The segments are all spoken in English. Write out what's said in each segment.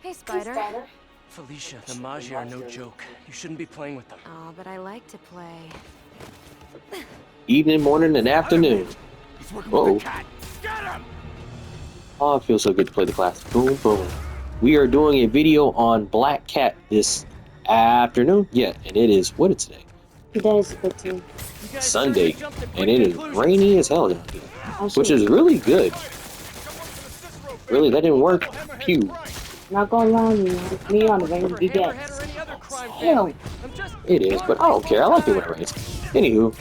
Hey, Spider. Felicia, the Magi are no joke. You shouldn't be playing with them. Oh, but I like to play. Evening, morning, and afternoon. He's working with Whoa. the cat. Get him! Oh, it feels so good to play the class. Boom, boom. We are doing a video on Black Cat this afternoon. Yeah, and it is, what is today? Today is 15. Sunday. And it is rainy as hell down here. Which is really good. Really, that didn't work. Pew. Not gonna lie, me on the rain, we get hell. It is, but I don't care. I like it when it rains. Anywho,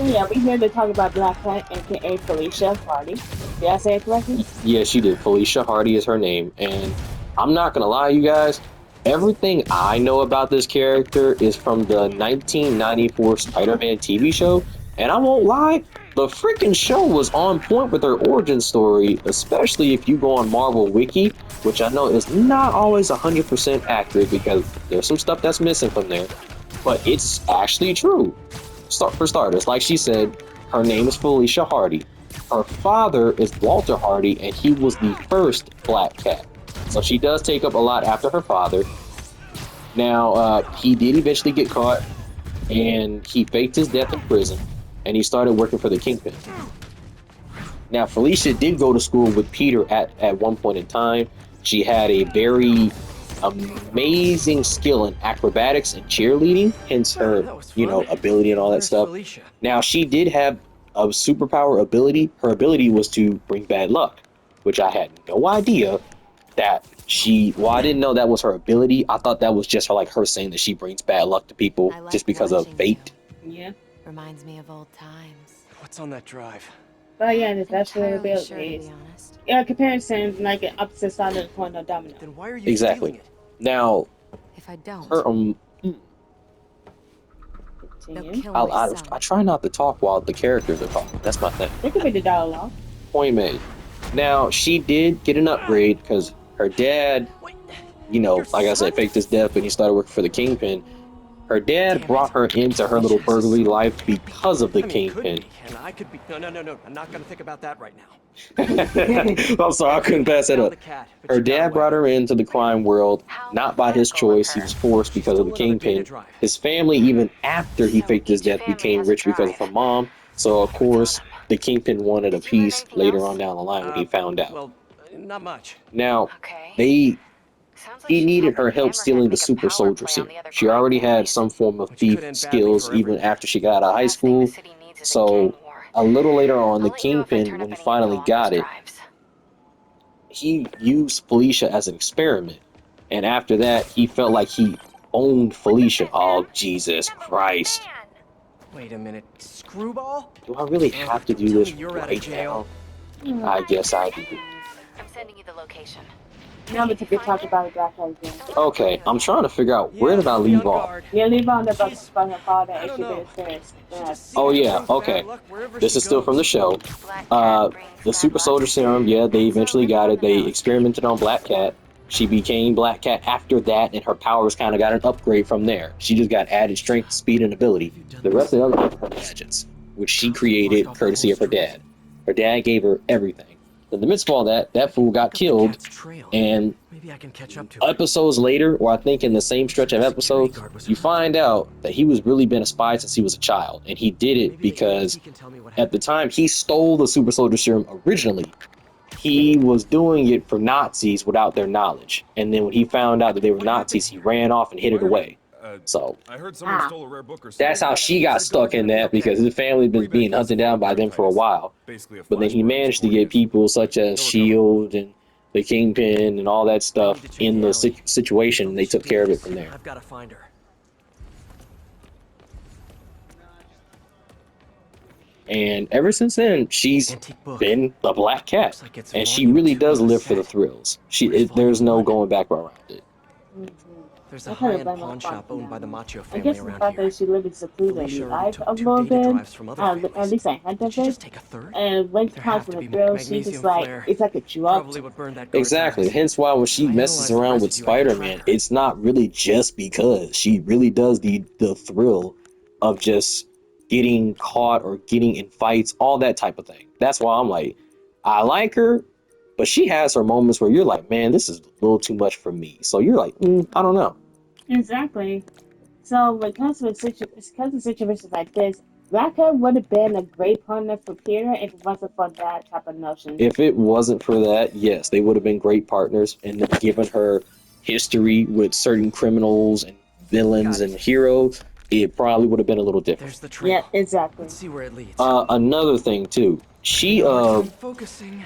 yeah, we here to talk about Black Cat, aka Felicia Hardy. Did I say it correctly? yeah, she did. Felicia Hardy is her name. And I'm not gonna lie, you guys. Everything I know about this character is from the 1994 Spider-Man TV show. And I won't lie, the freaking show was on point with her origin story, especially if you go on Marvel Wiki, which I know is not always 100% accurate because there's some stuff that's missing from there. But it's actually true. For starters, like she said, her name is Felicia Hardy. Her father is Walter Hardy, and he was the first Black Cat. So she does take up a lot after her father. Now, he did eventually get caught, and he faked his death in prison, and he started working for the Kingpin. Now, Felicia did go to school with Peter at one point in time. She had a very amazing skill in acrobatics and cheerleading, hence her, ability and all that stuff. Felicia? Now, she did have a superpower ability. Her ability was to bring bad luck, which I had no idea that I didn't know that was her ability. I thought that was just her saying that she brings bad luck to people I like just because of watching fate. Yeah. Reminds me of old times. What's on that drive? But yeah, this that's what Entirely the sure, to is. be honest. Yeah, comparison like an opposite side of the coin of domino. Then why are you Exactly. stealing it? Now, If I don't, her they'll Continue. kill my son. I try not to talk while the characters are talking. That's my thing. It could be the dialogue. Point made. Now, she did get an upgrade because her dad, like I said, faked his death and he started working for the Kingpin. Her dad brought her into her little burglary life because of the Kingpin. And I could be. No. I'm not gonna think about that right now. I'm sorry, I couldn't pass that up. Her dad brought her into the crime world, not by his choice. He was forced because of the Kingpin. His family, even after he faked his death, became rich because of her mom. So, of course, the Kingpin wanted a piece later on down the line when he found out. Well, not much. Now, he needed her help stealing the super soldier serum. She already had some form of thief skills even after she got out of high school. So a little later on, the Kingpin, when he finally got it, he used Felicia as an experiment. And after that, he felt like he owned Felicia. Oh, Jesus Christ. Wait a minute, Screwball? Do I really have to do this right now? I guess I do. I'm sending you the location. Now we could talk about Black Cat again. Okay, I'm trying to figure out where did I leave off. Yeah, leave on the bus by her father and she did first. Yes. Oh yeah, okay. This is still from the show. The super soldier serum, yeah, they eventually got it. They experimented on Black Cat. She became Black Cat after that, and her powers kind of got an upgrade from there. She just got added strength, speed, and ability. The rest of the other are her gadgets, which she created courtesy of her dad. Her dad gave her everything. In the midst of all that, that fool got killed, and maybe I can catch up to it. episodes later, or I think in the same stretch of episodes, you find out that he was really been a spy since he was a child, and he did it because at the time he stole the super soldier serum originally. He was doing it for Nazis without their knowledge, and then when he found out that they were Nazis, he ran off and hid it away. So I heard someone stole a rare book or something. that's how she got stuck in that, because his family was being hunted down by them for a while. But then he managed to get people such as S.H.I.E.L.D. and the Kingpin and all that stuff in the situation, and they took care of it from there. I've got to find her. And ever since then, she's been the Black Cat, and she really does live for the thrills. There's no going back around it. There's a high-end pawn shop owned by the Macho I family guess the around fact here. that she lived in secluded Felicia life took a 2 little data bit. drives from other At families. least I had Did that you bit. just take a third? And when There it comes have from to the be thrill, she's magnesium just like, flare. it's like a drug. Probably would burn that Exactly. Hence why when she messes around with Spider-Man, it's not really just because. She really does the thrill of just getting caught or getting in fights, all that type of thing. That's why I'm like, I like her, but she has her moments where you're like, man, this is a little too much for me. So you're like, I don't know. Exactly. So because of situations like this, Blackheart would have been a great partner for Peter if it wasn't for that type of notion. If it wasn't for that, yes, they would have been great partners, and then given her history with certain criminals and villains and heroes, it probably would have been a little different. There's the trail. Yeah, exactly. Let's see where it leads. Another thing too, I'm focusing.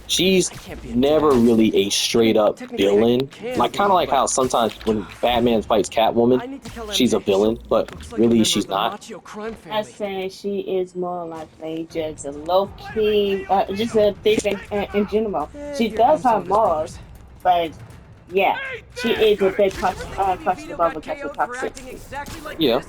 she's I can't be a never dad. really a straight up Technically, villain. I can Like be, kind of like but- how sometimes when Batman fights I Catwoman, need to tell she's a MJ. villain, but Looks like a really member she's of the not. Machio crime I family. say she is more likely just a low key, just a thief in general. She Here does comes some have of his morals, brothers. but yeah, she is a bit questionable because of toxicity. Exactly like Yeah. this.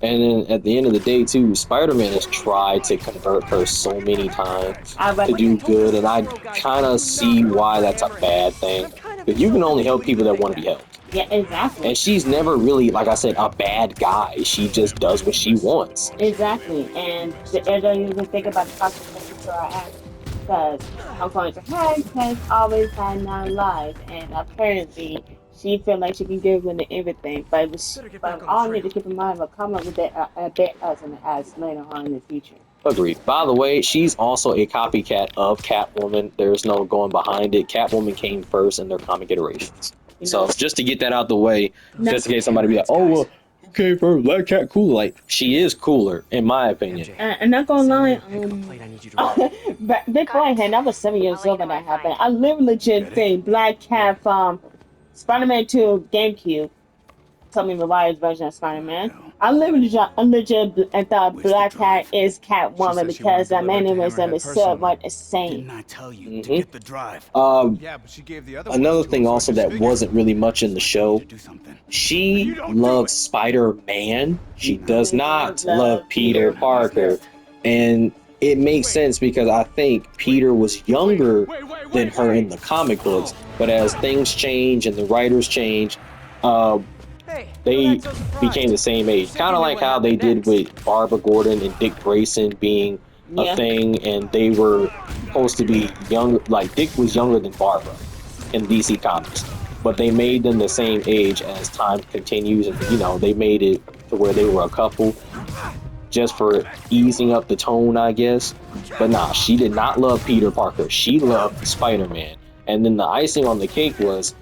And then at the end of the day too, Spider-Man has tried to convert her so many times to do good, and I kind of see why that's a bad thing. Because you can only help people that want to be helped. Yeah, exactly. And she's never really, like I said, a bad guy. She just does what she wants. Exactly, and I don't even think about the consequences to our actions. Because I'm going to her has always had 9 lives, and apparently she feels like she can give in to everything. But all need to keep in mind, we'll come up with that a bit as later on in the future. Agreed. By the way, she's also a copycat of Catwoman. There's no going behind it. Catwoman came first in their comic iterations. So just to get that out the way, just in case somebody be like, oh, well, okay, for Black Cat cool. Like, she is cooler, in my opinion. MJ, And not gonna lie, pick up a plate I need you to run. Big Blackhand, I was 7 years old when that happened. I literally legit think Black Cat from Spider-Man 2 GameCube, Tobey Maguire's version of Spider-Man. I literally legit and thought Black Cat is Catwoman because that man name is so much the same. Didn't I tell you Mhm. to get the drive? Yeah, but she gave the other Another ones to thing him, so I also just that figured wasn't really much in the show, To do something. she loves Spider-Man. She does not love Peter Parker. And it makes sense because I think Peter was younger than her in the comic books. But as things change and the writers change, Hey, they don't act so surprised. became the same age. Kind of like how they did with Barbara Gordon and Dick Grayson being a Yeah. thing, and they were supposed to be younger. Like Dick was younger than Barbara in DC Comics, but they made them the same age as time continues, and they made it to where they were a couple, just for easing up the tone, I guess. But nah, she did not love Peter Parker. She loved Spider-Man, and then the icing on the cake was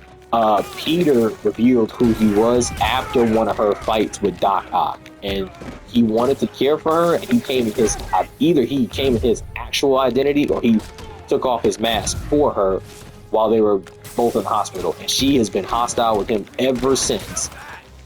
Peter revealed who he was after one of her fights with Doc Ock, and he wanted to care for her, and he came in his either he came in his actual identity or he took off his mask for her while they were both in the hospital, and she has been hostile with him ever since.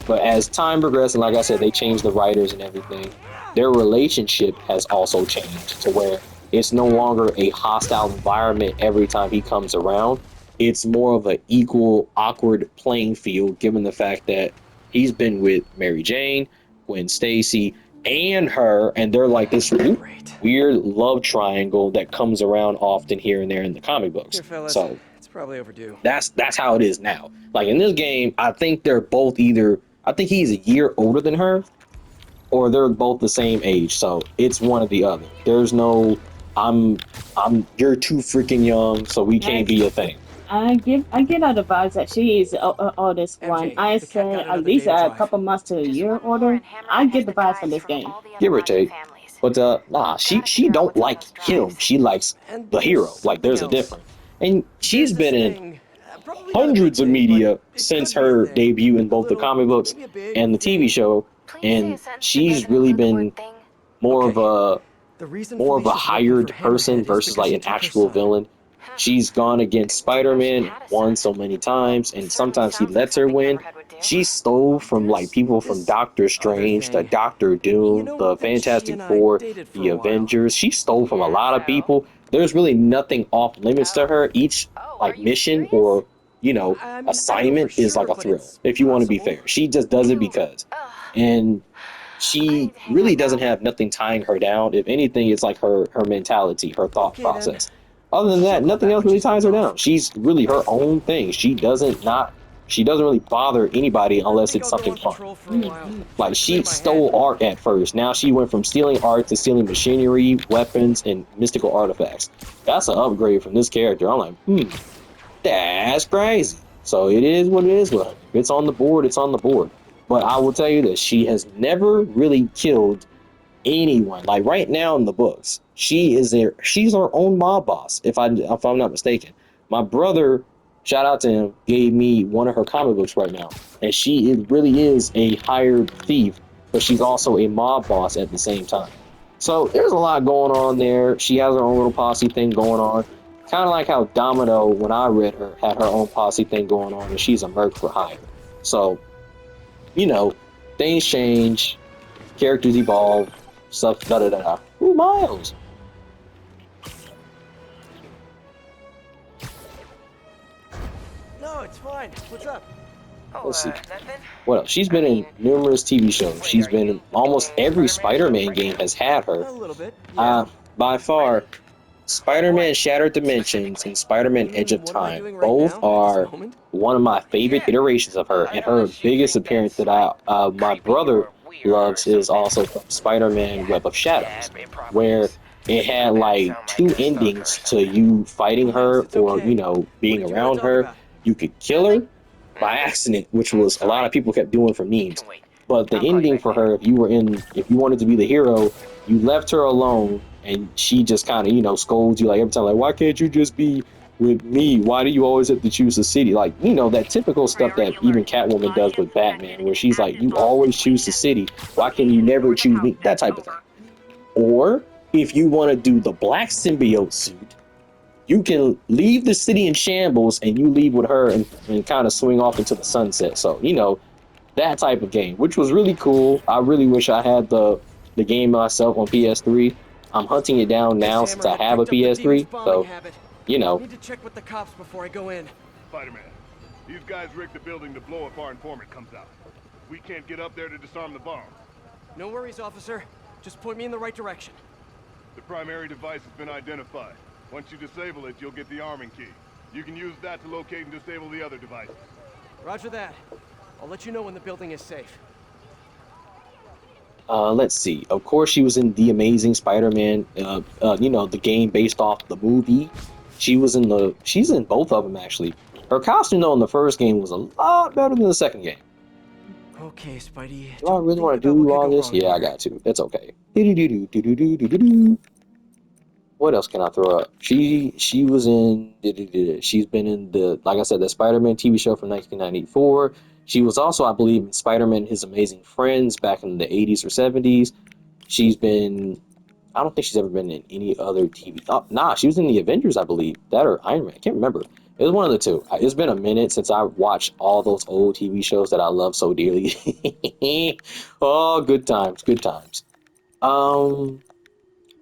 But as time progressed, and like I said, they changed the writers and everything, their relationship has also changed to where it's no longer a hostile environment every time he comes around. It's more of an equal, awkward playing field, given the fact that he's been with Mary Jane, Gwen Stacy, and her, and they're like this weird love triangle that comes around often here and there in the comic books. Here, fellas. So It's probably overdue. that's how it is now. Like in this game, I think they're both I think he's a year older than her, or they're both the same age. So it's one or the other. There's no, you're too freaking young, so we can't be a thing. I get out the vibes that she is the oldest MJ, one. I the cat say got at another least day to a drive. couple months to a Just year one more older. and Hammerhead I get has the the vibes from ties this game. all the other Give or Mafia take. families. But nah, she don't like him. She likes And the hero. there's Like there's a something else. difference. And she's There's been this in thing, probably not a hundreds big of thing, media but it since could be a her thing. debut in A both the little, comic books maybe a big and the TV thing. show, Please say a and sentence that she's doesn't really include the been word thing. more of a The reason more of a Felicia's looking hired for Hammerhead person is versus because like she an took her actual son. villain. She's gone against Spider-Man, won so many times, and sometimes he lets her win. She stole from like people from This Doctor other Strange to thing. Doctor Doom, You know the that she Fantastic and I Four, dated for the a while. Avengers. She stole from a Yeah, lot of so? people. There's really nothing off limits to her. Each Oh, like are you mission serious? or I mean, I don't know assignment for is sure, like a but thrill. it's If you want to be possible. fair, she just does it because. Ugh. And she I need to hang really up doesn't now. have nothing tying her down. If anything, it's like her mentality, her thought Okay, then. process. Other than that, She'll come nothing back else when really she's ties her cooled down. off. She's really her own thing. She doesn't not She doesn't really bother anybody unless it's something fun. Patrol for a while. Like, she stole art at first. Now she went from stealing art to stealing machinery, weapons, and mystical artifacts. That's an upgrade from this character. I'm like, that's crazy. So it is what it is. Well, if it's on the board, it's on the board. But I will tell you this, she has never really killed anyone. Like right now in the books, she's her own mob boss, if I'm not mistaken. My brother, shout out to him, gave me one of her comic books right now. And she really is a hired thief, but she's also a mob boss at the same time. So there's a lot going on there. She has her own little posse thing going on. Kind of like how Domino, when I read her, had her own posse thing going on, and she's a merc for hire. So, you know, things change, characters evolve, stuff, da-da-da-da. Ooh, Miles! No, it's fine. What's up? Let's see. What else? She's been in numerous TV shows. She's been in almost every Spider-Man game has had her. A little bit. By far, Spider-Man Shattered Dimensions and Spider-Man Edge of Time both are one of my favorite iterations of her, and her biggest appearance that my brother loves is also from Spider-Man Web of Shadows, where it had like two endings to you fighting her or, you know, being around her. You could kill her by accident, which was a lot of people kept doing for memes. But the ending for her, if you wanted to be the hero, you left her alone, and she just kind of, you know, scolds you like every time, like, why can't you just be with me? Why do you always have to choose the city? Like, you know, that typical stuff that even Catwoman does with Batman, where she's like, you always choose the city. Why can you never choose me? That type of thing. Or if you want to do the black symbiote suit, you can leave the city in shambles and you leave with her and kind of swing off into the sunset. So, you know, that type of game, which was really cool. I really wish I had the game myself on PS3. I'm hunting it down now since I have a PS3. So, you know. I need to check with the cops before I go in. Spider-Man, these guys rigged the building to blow if our informant comes out. We can't get up there to disarm the bomb. No worries, officer. Just point me in the right direction. The primary device has been identified. Once you disable it, you'll get the arming key. You can use that to locate and disable the other devices. Roger that. I'll let you know when the building is safe. Let's see. Of course, she was in The Amazing Spider-Man, you know, the game based off the movie. She's in both of them, actually. Her costume, though, in the first game was a lot better than the second game. Okay, Spidey. Do I really want to do all this? Yeah, I got to. It's okay. What else can I throw up? She was in, she's been in the, like I said, the Spider-Man TV show from 1994. She was also, I believe, in Spider-Man His Amazing Friends back in the 80s or 70s. She's been, I don't think she's ever been in any other TV. Oh, nah, she was in the Avengers, I believe. That or Iron Man. I can't remember. It was one of the two. It's been a minute since I watched all those old TV shows that I love so dearly. Oh, good times, good times.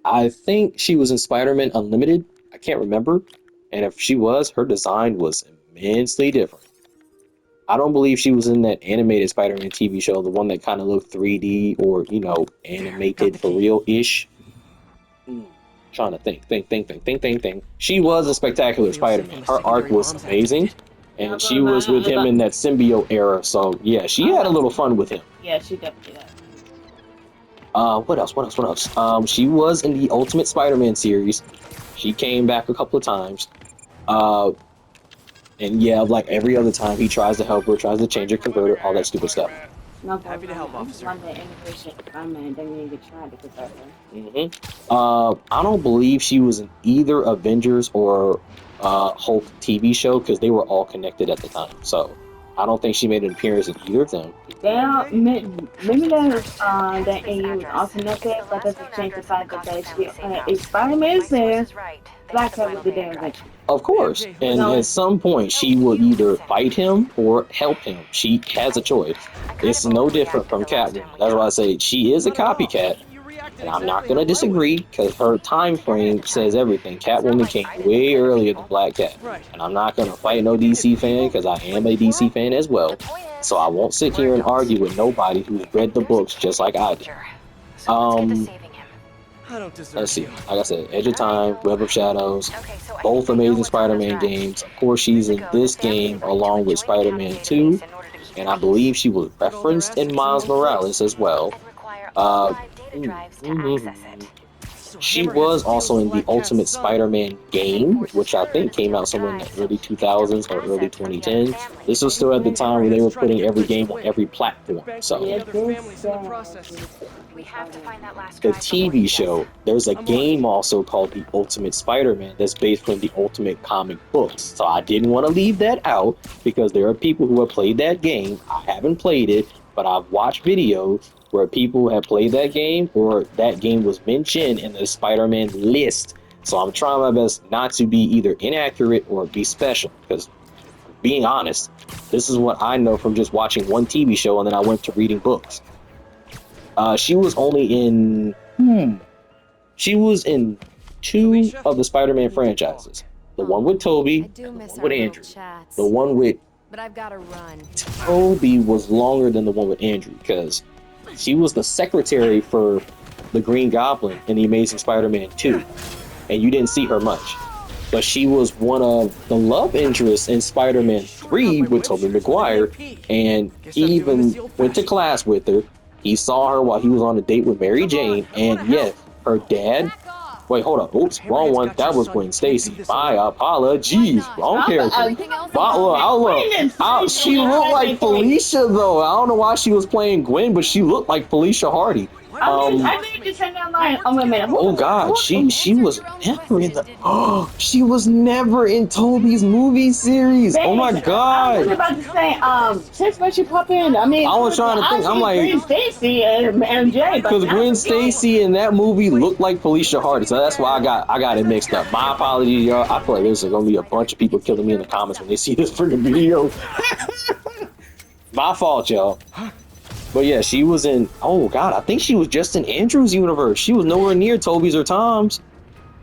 I think she was in Spider-Man Unlimited. I can't remember. And if she was, her design was immensely different. I don't believe she was in that animated Spider-Man TV show, the one that kind of looked 3D or, you know, animated for real-ish. Trying to think. She was a spectacular Spider-Man. Her arc was amazing. And she was with him in that symbiote era. So, yeah, she had a little fun with him. Yeah, she definitely did. What else? She was in the Ultimate Spider-Man series. She came back a couple of times. And yeah, like every other time, he tries to help her, tries to change her converter, all that stupid stuff. No, Happy to help, officer. One day, Spider-Man didn't even try to convert her. I don't believe she was in either Avengers or Hulk TV show because they were all connected at the time. So I don't think she made an appearance in either of them. Maybe that AU was also connected, but doesn't change the fact that if Spider-Man is there, Black Cat would be there eventually. Of course, and at some point she will either fight him or help him. She has a choice. It's no different from Catwoman. That's why I say she is a copycat, and I'm not going to disagree because her time frame says everything. Catwoman came way earlier than Black Cat, and I'm not going to fight no DC fan because I am a DC fan as well. So I won't sit here and argue with nobody who's read the books just like I did. I don't deserve Let's see. you. Like I said, Edge of Time, Web of Shadows, Okay, so I both think we know amazing what's on those Spider-Man drives. games. Of course, she's in this game along with Spider-Man 2, and I believe she was referenced in Miles Morales as well. And require Uh, all 5 data drives to mhm. access it. So She Hammerhead was steals also in the Black Cat's Ultimate son. Spider-Man game, which I think came out somewhere in the early 2000s or early 2010s. This was still at the time where they were putting every game on every platform. So Yeah, Other this families in the process. We have to find that last the drive before he TV does. show, there's a I'm on game also called The Ultimate Spider-Man that's based on the Ultimate comic books. So I didn't want to leave that out because there are people who have played that game. I haven't played it, but I've watched videos where people have played that game or that game was mentioned in the Spider-Man list. So I'm trying my best not to be either inaccurate or be special because being honest, this is what I know from just watching one TV show and then I went to reading books. She was only in she was in 2 of the Spider-Man franchises. The one with I Tobey, do and the miss one our with little Andrew. chats. The one with But I've got to run. Tobey was longer than the one with Andrew because she was the secretary for the Green Goblin in the Amazing Spider-Man 2, and you didn't see her much. But she was one of the love interests in Spider-Man 3 with Tobey Maguire, and he even went to class with her. He saw her while he was on a date with Mary Jane, and yes, her dad. Wait, hold up. Oops, wrong one. That was Gwen Stacy. My apologies. Wrong character. She looked like Felicia, though. I don't know why she was playing Gwen, but she looked like Felicia Hardy. I need to turn that line. Oh, wait a minute. Oh God, she was never in the. She was never in Toby's movie series. Oh my I was God. about to say, since when she pop in, I mean, I was trying to think. I'm like, Gwen Stacy and MJ, because Gwen Stacy in that movie looked like Felicia Hardy, so that's why I got it mixed up. My apologies, y'all. I feel like there's gonna be a bunch of people killing me in the comments when they see this freaking video. My fault, y'all. But yeah, she was in. Oh God, I think she was just in Andrew's universe. She was nowhere near Toby's or Tom's.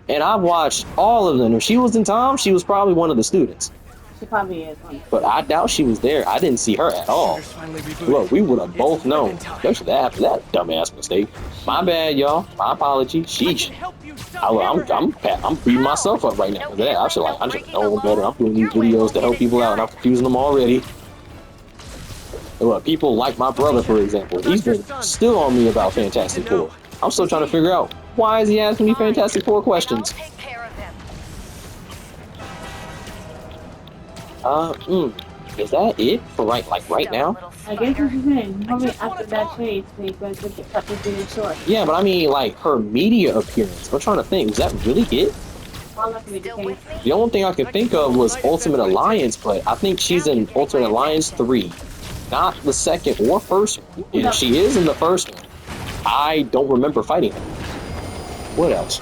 And I've watched all of them. If she was in Tom's, she was probably one of the students. She probably is. But I doubt she was there. I didn't see her at all. Look, we would have both known, especially after that dumbass mistake. My bad, y'all. My apology. Sheesh. I'm beating myself up right now for that. I should have known better. I'm doing these videos to help people out, and I'm confusing them already. Look, people like my brother, for example. He's been still on me about Fantastic Four. I'm still trying to figure out why is he asking me Fantastic Four questions. I'll take care of him. Is that it for right now? I guess what you're saying. Probably after that chase, they go to the cut this video short. Yeah, but I mean, like, her media appearance. I'm trying to think. Was that really it? All that can be the Still case. with me? The only thing I could think of was Ultimate Alliance, but I think she's in Ultimate Alliance 3. Not the second or first one. And if she is in the first one, I don't remember fighting her. What else?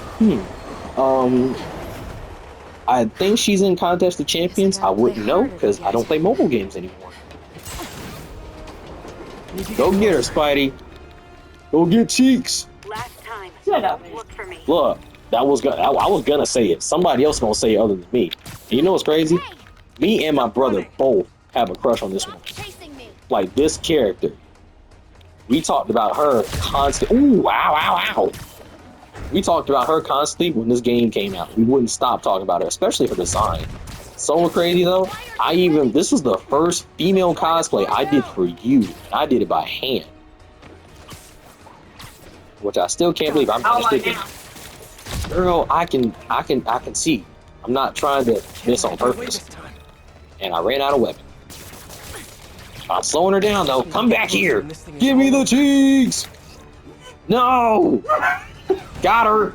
I think she's in Contest of Champions. I wouldn't know because I don't play mobile games anymore. Go get her, Spidey. Go get Cheeks. Last time. Shut up. Look for me. Look, I was gonna say it. Somebody else gonna say it other than me. And you know what's crazy? Me and my brother both have a crush on this one. Chasing me. Like this character. We talked about her constantly. Ooh, wow. We talked about her constantly when this game came out. We wouldn't stop talking about her, especially her design. So crazy though. This was the first female cosplay I did for you. And I did it by hand. Which I still can't believe I'm sticking. Girl, I can see. I'm not trying to miss on purpose. And I ran out of weapon. I'm slowing her down though. Come back here. Give me the cheeks. No. Got her.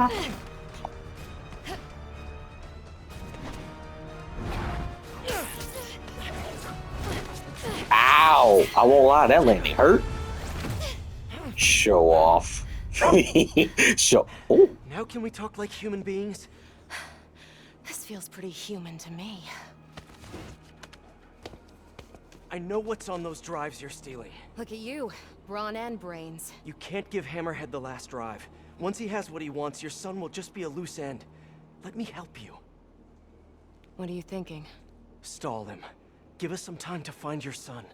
Ow. I won't lie, that landing hurt. Show off. Oh. Now can we talk like human beings? This feels pretty human to me. I know what's on those drives you're stealing. Look at you, brawn and brains. You can't give Hammerhead the last drive. Once he has what he wants, your son will just be a loose end. Let me help you. What are you thinking? Stall him. Give us some time to find your son.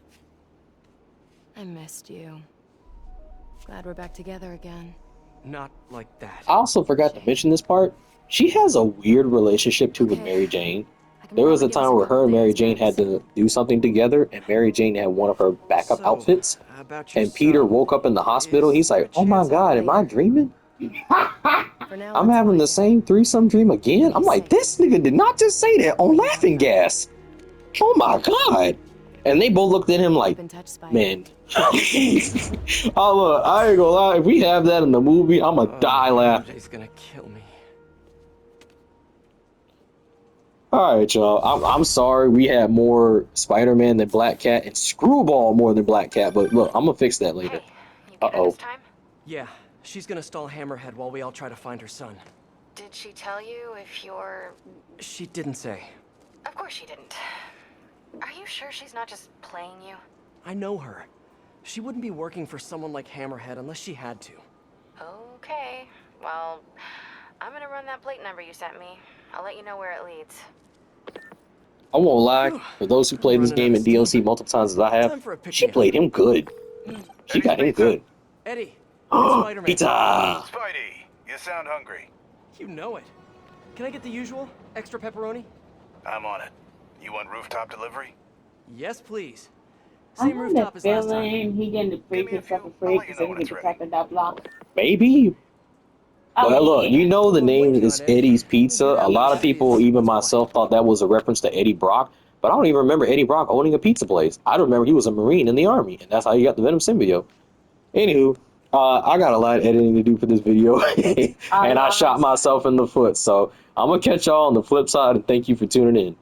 I missed you. Glad we're back together again. Not like that. I also forgot to mention this part. She has a weird relationship too with Okay. Mary Jane. I can There was a probably give us time where couple her and Mary days, Jane had Max. to do something together, and Mary Jane had one of her backup So, outfits. about your And Peter son. woke up in the hospital. Is He's there like, a "Oh my chance I'll God, am I later?" dreaming? For now, I'm let's having find the it. same threesome dream again." I'm like, "This nigga did not just say that on Laughing Gas." Oh my God! And they both looked at him like, Keep in touch, Spider. "Man." Oh look, I ain't gonna lie. If we have that in the movie, I'ma die laughing. MJ's gonna kill me. All right, y'all. I'm sorry we had more Spider-Man than Black Cat and Screwball more than Black Cat, but look, I'm gonna fix that later. Hey, you get her Uh-oh. this time? Yeah, she's gonna stall Hammerhead while we all try to find her son. Did she tell you if you're... She didn't say. Of course she didn't. Are you sure she's not just playing you? I know her. She wouldn't be working for someone like Hammerhead unless she had to. Okay. Well, I'm gonna run that plate number you sent me. I'll let you know where it leads. I won't lie. For those who played this Running game out in of steam. DLC multiple times as I Time have, for a pick-me-up. she played him good. She got him good. Eddie, it's Spider-Man. Pizza! Spidey, you sound hungry. You know it. Can I get the usual? Extra pepperoni? I'm on it. You want rooftop delivery? Yes, please. I Same have rooftop the as last time. feeling he getting the free Give me a stuff few. for free I'll let you because know he when get it's the ready. track of that block. Maybe. Well, look, you know the We're name waiting is on Eddie. Eddie's Pizza. We'll get A out lot of what people, it is. even What's myself, thought that was a reference to Eddie Brock, but I don't even remember Eddie Brock owning a pizza place. I remember he was a Marine in the Army, and that's how he got the Venom symbiote. Anywho, I got a lot of editing to do for this video, and I shot myself in the foot, so I'm going to catch y'all on the flip side, and thank you for tuning in.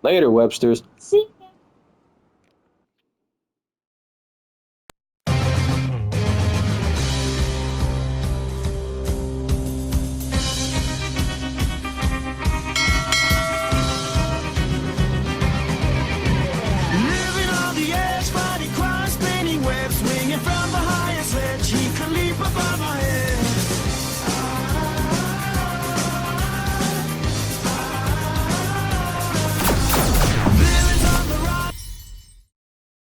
Later, Websters. See?